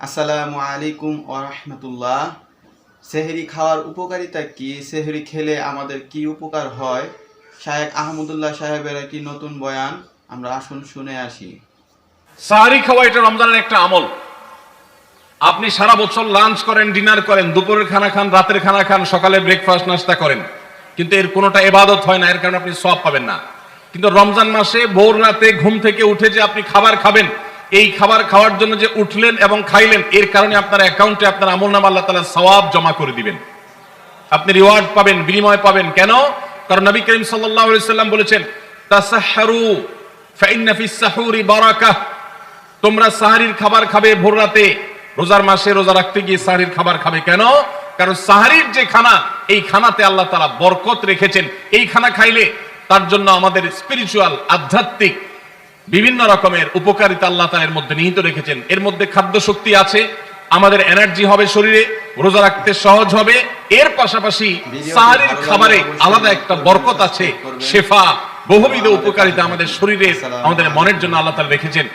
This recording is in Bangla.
আসসালামু আলাইকুম ওয়া রাহমাতুল্লাহ। সেহরি খাওয়ার উপকারিতা কি? সেহরি খেলে আমাদের কি উপকার হয়? শায়েখ আহমদুল্লাহ সাহেবের একটি নতুন বয়ান, আমরা আসুন শুনে আসি। সাহরি খাওয়া এটা রমজানের একটা আমল। আপনি সারা বছর লাঞ্চ করেন, ডিনার করেন, দুপুরের খানা খান, রাতের খানা খান, সকালে ব্রেকফাস্ট নাস্তা করেন, কিন্তু এর কোনোটা ইবাদত হয় না, এর কারণে আপনি সওয়াব পাবেন না। কিন্তু রমজান মাসে ভোর রাতে ঘুম থেকে উঠে যে আপনি খাবার খাবেন, এই খাবার খাওয়ার জন্য যে উঠলেন এবং খাইলেন, এর কারণে আপনার অ্যাকাউন্টে আপনার আমলনামা আল্লাহ তাআলা সওয়াব জমা করে দিবেন। আপনি রিওয়ার্ড পাবেন, বিনিময় পাবেন। কেন? কারণ নবী করিম সাল্লাল্লাহু আলাইহি সাল্লাম বলেছেন, তাসাহহারু ফাইন্না ফিস সাহুরি বারাকাহ। তোমরা সাহারির খাবার খাবে ভোর রাতে। রোজার মাসে রোজা রাখতে গিয়ে সাহারির খাবার খাবে কেন? কারণ সাহারির যে খানা, এই খানাতে আল্লাহ তাআলা বরকত রেখেছেন। এই খানা খাইলে তার জন্য আমাদের স্পিরিচুয়াল, আধ্যাত্মিক বিভিন্ন রকমের উপকারিতা আল্লাহ তাআলা এর মধ্যে নিহিত রেখেছেন। এর মধ্যে খাদ্য শক্তি আছে, আমাদের এনার্জি হবে শরীরে, রোজা রাখতে সহজ হবে। এর পাশাপাশি সাহারির খাবারে আলাদা একটা বরকত আছে, শেফা, বহুবিধ উপকারিতা আমাদের শরীরে, আমাদের মনের জন্য আল্লাহ তাআলা রেখেছেন।